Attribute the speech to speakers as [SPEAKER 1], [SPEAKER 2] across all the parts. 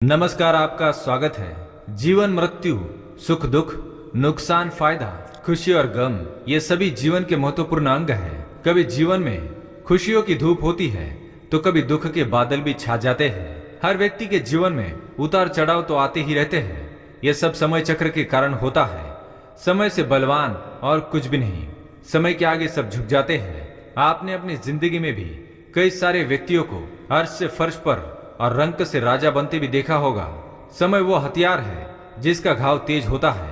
[SPEAKER 1] नमस्कार, आपका स्वागत है। जीवन, मृत्यु, सुख दुख, नुकसान, फायदा, खुशी और गम, ये सभी जीवन के महत्वपूर्ण अंग हैं। कभी जीवन में खुशियों की धूप होती है तो कभी दुख के बादल भी छा जाते हैं। हर व्यक्ति के जीवन में उतार चढ़ाव तो आते ही रहते हैं। ये सब समय चक्र के कारण होता है। समय से बलवान और कुछ भी नहीं। समय के आगे सब झुक जाते हैं। आपने अपनी जिंदगी में भी कई सारे व्यक्तियों को अर्श से फर्श पर और रंक से राजा बनते भी देखा होगा। समय वो हथियार है जिसका घाव तेज होता है,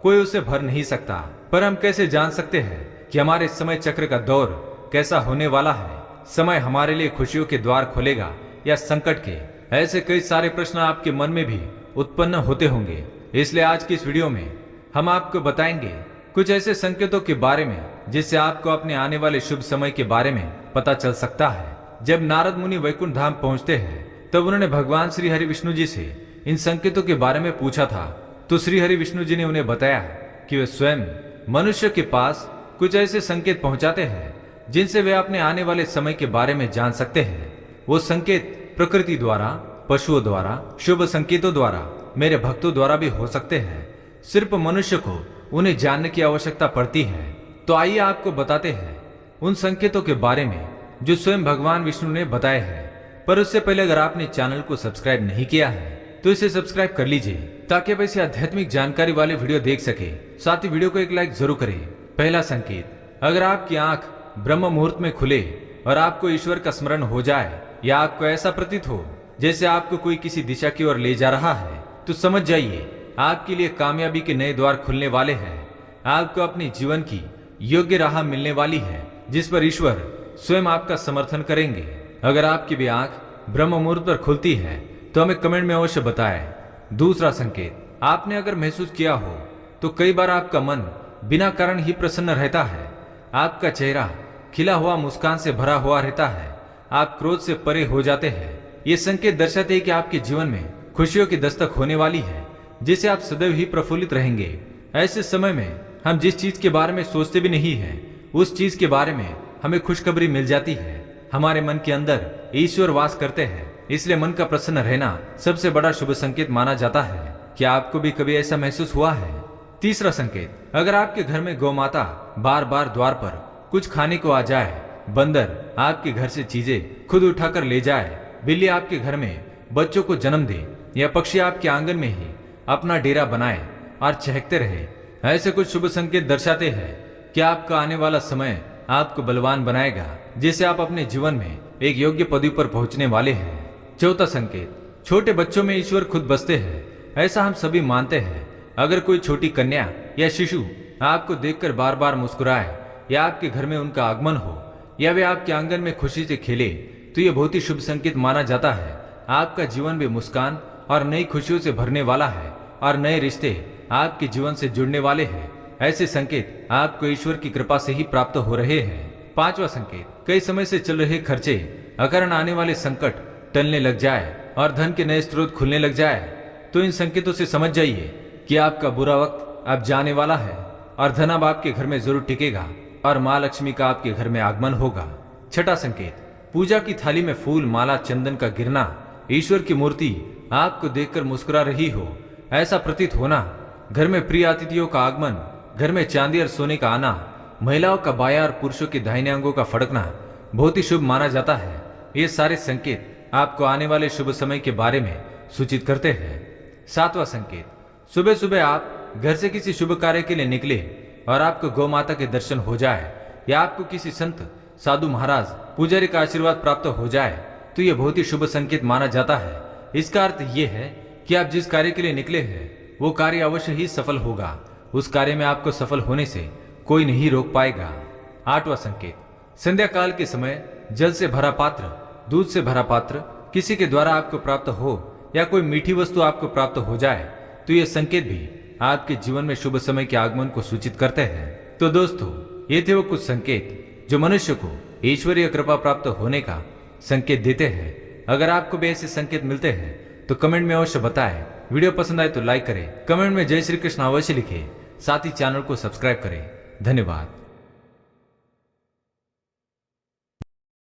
[SPEAKER 1] कोई उसे भर नहीं सकता। पर हम कैसे जान सकते हैं कि हमारे समय चक्र का दौर कैसा होने वाला है? समय हमारे लिए खुशियों के द्वार खोलेगा या संकट के? ऐसे कई सारे प्रश्न आपके मन में भी उत्पन्न होते होंगे। इसलिए आज की इस वीडियो में हम आपको बताएंगे कुछ ऐसे संकेतों के बारे में जिससे आपको अपने आने वाले शुभ समय के बारे में पता चल सकता है। जब नारद मुनि वैकुंठ धाम पहुंचते हैं तब उन्होंने भगवान श्री हरि विष्णु जी से इन संकेतों के बारे में पूछा था। तो श्री हरि विष्णु जी ने उन्हें बताया कि वे स्वयं मनुष्य के पास कुछ ऐसे संकेत पहुंचाते हैं जिनसे वे अपने आने वाले समय के बारे में जान सकते हैं। वो संकेत प्रकृति द्वारा, पशुओं द्वारा, शुभ संकेतों द्वारा, मेरे भक्तों द्वारा भी हो सकते हैं। सिर्फ मनुष्य को उन्हें जानने की आवश्यकता पड़ती है। तो आइए आपको बताते हैं उन संकेतों के बारे में जो स्वयं भगवान विष्णु ने बताए हैं। पर उससे पहले अगर आपने चैनल को सब्सक्राइब नहीं किया है तो इसे सब्सक्राइब कर लीजिए ताकि आप ऐसी आध्यात्मिक जानकारी वाले वीडियो देख सके। साथ ही वीडियो को एक लाइक जरूर करें। पहला संकेत, अगर आपकी आंख ब्रह्म मुहूर्त में खुले और आपको ईश्वर का स्मरण हो जाए या आपको ऐसा प्रतीत हो जैसे आपको कोई किसी दिशा की ओर ले जा रहा है, तो समझ जाइए आपके लिए कामयाबी के नए द्वार खुलने वाले हैं। आपको अपने जीवन की योग्य राह मिलने वाली है जिस पर ईश्वर स्वयं आपका समर्थन करेंगे। अगर आपकी भी आंख ब्रह्म मुहूर्त पर खुलती है तो हमें कमेंट में अवश्य बताएं। दूसरा संकेत, आपने अगर महसूस किया हो तो कई बार आपका मन बिना कारण ही प्रसन्न रहता है। आपका चेहरा खिला हुआ मुस्कान से भरा हुआ रहता है। आप क्रोध से परे हो जाते हैं। ये संकेत दर्शाते हैं कि आपके जीवन में खुशियों की दस्तक होने वाली है जिससे आप सदैव ही प्रफुल्लित रहेंगे। ऐसे समय में हम जिस चीज के बारे में सोचते भी नहीं है उस चीज के बारे में हमें खुशखबरी मिल जाती है। हमारे मन के अंदर ईश्वर वास करते हैं, इसलिए मन का प्रसन्न रहना सबसे बड़ा शुभ संकेत माना जाता है। क्या आपको भी कभी ऐसा महसूस हुआ है? तीसरा संकेत, अगर आपके घर में गौ माता बार बार द्वार पर कुछ खाने को आ जाए, बंदर आपके घर से चीजें खुद उठाकर ले जाए, बिल्ली आपके घर में बच्चों को जन्म दे या पक्षी आपके आंगन में ही अपना डेरा बनाए और चहकते रहे, ऐसे कुछ शुभ संकेत दर्शाते हैं कि आपका आने वाला समय आपको बलवान बनाएगा जिससे आप अपने जीवन में एक योग्य पदवी पर पहुंचने वाले हैं। चौथा संकेत, छोटे बच्चों में ईश्वर खुद बसते हैं, ऐसा हम सभी मानते हैं। अगर कोई छोटी कन्या या शिशु आपको देखकर बार बार मुस्कुराए या आपके घर में उनका आगमन हो या वे आपके आंगन में खुशी से खेले तो ये बहुत ही शुभ संकेत माना जाता है। आपका जीवन भी मुस्कान और नई खुशियों से भरने वाला है और नए रिश्ते आपके जीवन से जुड़ने वाले हैं। ऐसे संकेत आपको ईश्वर की कृपा से ही प्राप्त हो रहे हैं। पांचवा संकेत, कई समय से चल रहे खर्चे अकारण आने वाले संकट टलने लग जाए और धन के नए स्रोत खुलने लग जाए तो इन संकेतों से समझ जाइए कि आपका बुरा वक्त अब जाने वाला है और धन अब आपके घर में जरूर टिकेगा और माँ लक्ष्मी का आपके घर में आगमन होगा। छठा संकेत, पूजा की थाली में फूल, माला, चंदन का गिरना, ईश्वर की मूर्ति आपको देखकर मुस्कुरा रही हो ऐसा प्रतीत होना, घर में प्रिय अतिथियों का आगमन, घर में चांदी और सोने का आना, महिलाओं का बायां और पुरुषों के दाहिने अंगों का फड़कना बहुत ही शुभ माना जाता है। ये सारे संकेत आपको आने वाले शुभ समय के बारे में सूचित करते हैं। सातवां संकेत, सुबह सुबह आप घर से किसी शुभ कार्य के लिए निकले और आपको गौ माता के दर्शन हो जाए या आपको किसी संत, साधु महाराज, पुजारी का आशीर्वाद प्राप्त हो जाए तो यह बहुत ही शुभ संकेत माना जाता है। इसका अर्थ यह है कि आप जिस कार्य के लिए निकले हैं वो कार्य अवश्य ही सफल होगा। उस कार्य में आपको सफल होने से कोई नहीं रोक पाएगा। आठवां संकेत, संध्या काल के समय जल से भरा पात्र, दूध से भरा पात्र किसी के द्वारा आपको प्राप्त हो या कोई मीठी वस्तु आपको प्राप्त हो जाए तो ये संकेत भी आपके जीवन में शुभ समय के आगमन को सूचित करते हैं। तो दोस्तों, ये थे वो कुछ संकेत जो मनुष्य को ईश्वरीय कृपा प्राप्त होने का संकेत देते हैं। अगर आपको भी ऐसे संकेत मिलते हैं तो कमेंट में अवश्य बताएं। वीडियो पसंद आए तो लाइक करें, कमेंट में जय श्री कृष्ण अवश्य लिखें, साथ ही चैनल को सब्सक्राइब करें। धन्यवाद।